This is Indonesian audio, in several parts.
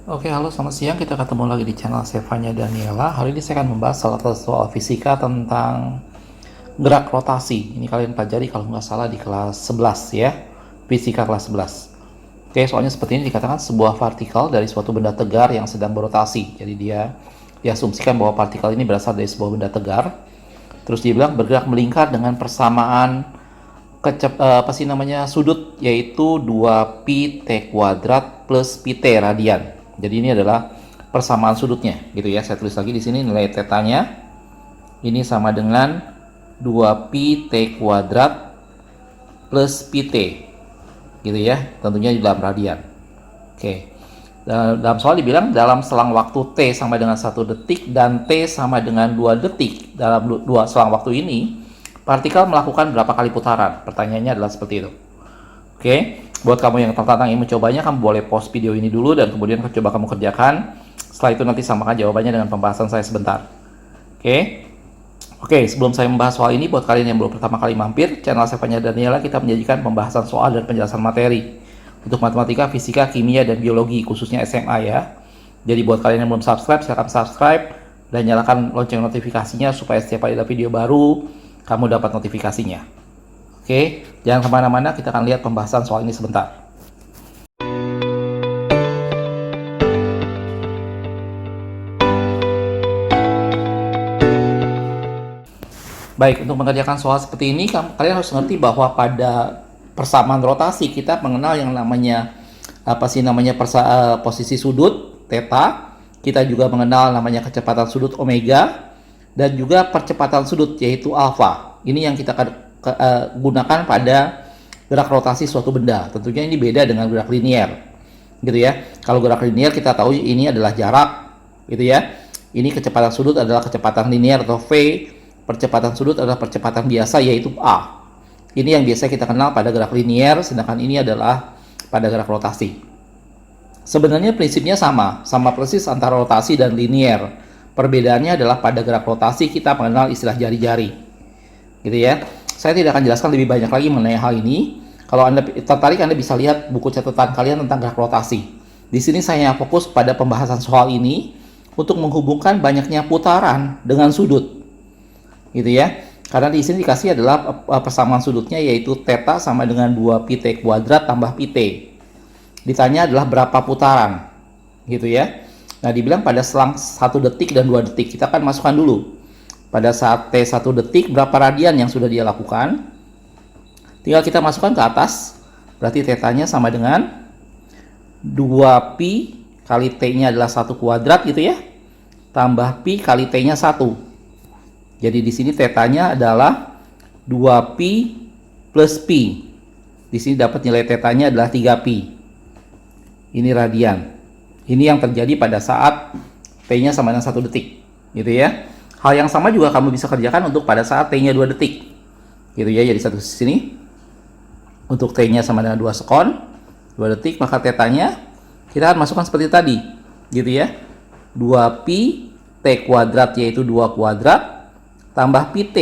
Oke, halo selamat siang. Kita ketemu lagi di channel Sevanya Daniela. Hari ini saya akan membahas salah satu soal fisika tentang gerak rotasi. Ini kalian pelajari kalau nggak salah di kelas 11 ya. Fisika kelas 11. Oke, soalnya seperti ini dikatakan sebuah partikel dari suatu benda tegar yang sedang berotasi. Jadi dia diasumsikan bahwa partikel ini berasal dari sebuah benda tegar. Terus dibilang bergerak melingkar dengan persamaan sudut, yaitu 2pi t kuadrat plus pi t radian. Jadi ini adalah persamaan sudutnya gitu ya. Saya tulis lagi di sini nilai tetanya ini sama dengan 2pi t kuadrat plus pi t gitu ya, tentunya di dalam radian. Oke, dalam soal dibilang dalam selang waktu t sama dengan 1 detik dan t sama dengan 2 detik. Dalam dua selang waktu ini partikel melakukan berapa kali putaran? Pertanyaannya adalah seperti itu. Oke, buat kamu yang tertantang ingin mencobanya, kamu boleh pause video ini dulu dan kemudian coba kamu kerjakan. Setelah itu nanti samakan jawabannya dengan pembahasan saya sebentar. Oke, sebelum saya membahas soal ini, buat kalian yang baru pertama kali mampir, channel Sevanya Daniela kita menyajikan pembahasan soal dan penjelasan materi untuk matematika, fisika, kimia, dan biologi, khususnya SMA ya. Jadi buat kalian yang belum subscribe, silahkan subscribe dan nyalakan lonceng notifikasinya supaya setiap kali ada video baru, kamu dapat notifikasinya. Oke, jangan kemana-mana, kita akan lihat pembahasan soal ini sebentar. Baik, untuk mengerjakan soal seperti ini, kalian harus ngerti bahwa pada persamaan rotasi kita mengenal yang namanya posisi sudut theta. Kita juga mengenal namanya kecepatan sudut omega dan juga percepatan sudut yaitu alfa. Ini yang kita gunakan pada gerak rotasi suatu benda. Tentunya ini beda dengan gerak linier, gitu ya. Kalau gerak linier kita tahu ini adalah jarak, gitu ya. Ini kecepatan sudut adalah kecepatan linier atau v, percepatan sudut adalah percepatan biasa yaitu a. Ini yang biasa kita kenal pada gerak linier, sedangkan ini adalah pada gerak rotasi. Sebenarnya prinsipnya sama persis antara rotasi dan linier. Perbedaannya adalah pada gerak rotasi kita mengenal istilah jari-jari, gitu ya. Saya tidak akan jelaskan lebih banyak lagi mengenai hal ini. Kalau Anda tertarik, Anda bisa lihat buku catatan kalian tentang gerak rotasi. Di sini saya fokus pada pembahasan soal ini untuk menghubungkan banyaknya putaran dengan sudut, gitu ya. Karena di sini dikasih adalah persamaan sudutnya yaitu theta sama dengan 2pi t kuadrat tambah pi t. Ditanya adalah berapa putaran, gitu ya. Nah, dibilang pada selang 1 detik dan 2 detik. Kita akan masukkan dulu. Pada saat T 1 detik, berapa radian yang sudah dia lakukan? Tinggal kita masukkan ke atas. Berarti tetanya sama dengan 2pi kali T-nya adalah 1 kuadrat gitu ya. Tambah pi kali T-nya 1. Jadi di sini tetanya adalah 2pi plus pi. Di sini dapat nilai tetanya adalah 3pi. Ini radian. Ini yang terjadi pada saat T-nya sama dengan 1 detik. Gitu ya. Hal yang sama juga kamu bisa kerjakan untuk pada saat T-nya 2 detik. Gitu ya, jadi satu sini. Untuk T-nya sama dengan 2 sekon, 2 detik, maka tetanya kita akan masukkan seperti tadi. Gitu ya. 2pi T kuadrat yaitu 2 kuadrat tambah pi T.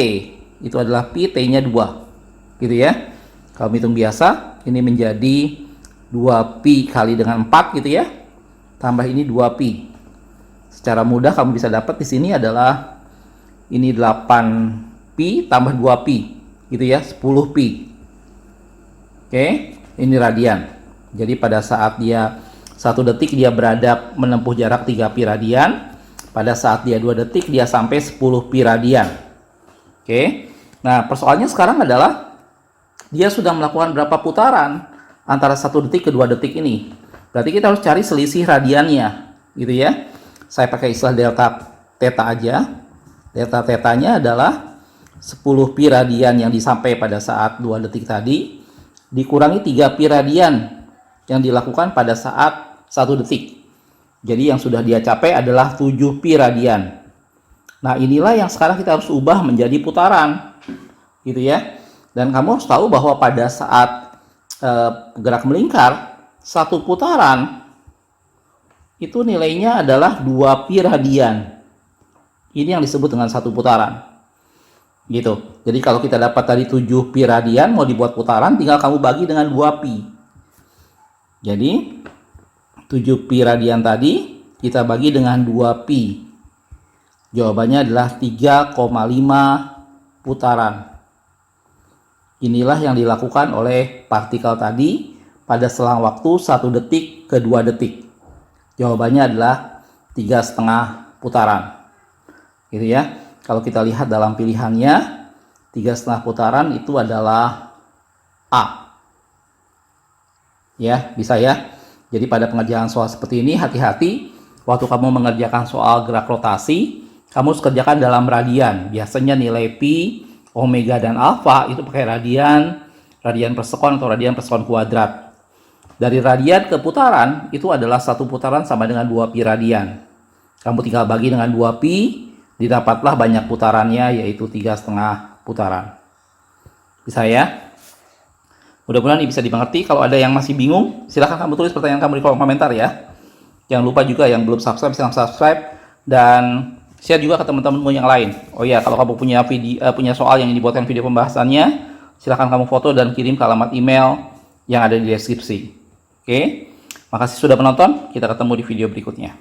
Itu adalah pi T-nya 2. Gitu ya. Kalau hitung biasa, ini menjadi 2pi kali dengan 4 gitu ya. Tambah ini 2pi. Secara mudah kamu bisa dapat di sini adalah ini 8pi tambah 2pi gitu ya, 10pi. Oke, ini radian. Jadi pada saat dia 1 detik dia berada menempuh jarak 3pi radian. Pada saat dia 2 detik dia sampai 10pi radian. Oke. Nah, persoalannya sekarang adalah dia sudah melakukan berapa putaran antara 1 detik ke 2 detik ini. Berarti kita harus cari selisih radiannya, gitu ya. Saya pakai istilah delta theta aja. Delta tetanya adalah 10pi radian yang disampai pada saat 2 detik tadi dikurangi 3pi radian yang dilakukan pada saat 1 detik. Jadi yang sudah dia capai adalah 7pi radian. Nah, inilah yang sekarang kita harus ubah menjadi putaran, gitu ya. Dan kamu harus tahu bahwa pada saat gerak melingkar, 1 putaran itu nilainya adalah 2pi radian. Ini yang disebut dengan 1 putaran. Gitu. Jadi kalau kita dapat tadi 7pi radian mau dibuat putaran, tinggal kamu bagi dengan 2pi. Jadi 7pi radian tadi kita bagi dengan 2pi. Jawabannya adalah 3,5 putaran. Inilah yang dilakukan oleh partikel tadi pada selang waktu 1 detik ke 2 detik. Jawabannya adalah 3,5 putaran. Gitu ya. Kalau kita lihat dalam pilihannya, 3,5 putaran itu adalah A. Ya, bisa ya. Jadi pada pengerjaan soal seperti ini, hati-hati waktu kamu mengerjakan soal gerak rotasi, kamu harus kerjakan dalam radian. Biasanya nilai pi, omega, dan alfa itu pakai radian, radian per sekon atau radian per sekon kuadrat. Dari radian ke putaran, itu adalah 1 putaran sama dengan 2pi radian. Kamu tinggal bagi dengan 2pi, didapatlah banyak putarannya, yaitu 3,5 putaran. Bisa ya? Mudah-mudahan ini bisa dimengerti. Kalau ada yang masih bingung, silahkan kamu tulis pertanyaan kamu di kolom komentar ya. Jangan lupa juga yang belum subscribe, silahkan subscribe. Dan share juga ke teman-temanmu yang lain. Oh ya, kalau kamu punya soal yang dibuatkan video pembahasannya, silahkan kamu foto dan kirim ke alamat email yang ada di deskripsi. Oke, makasih sudah menonton. Kita ketemu di video berikutnya.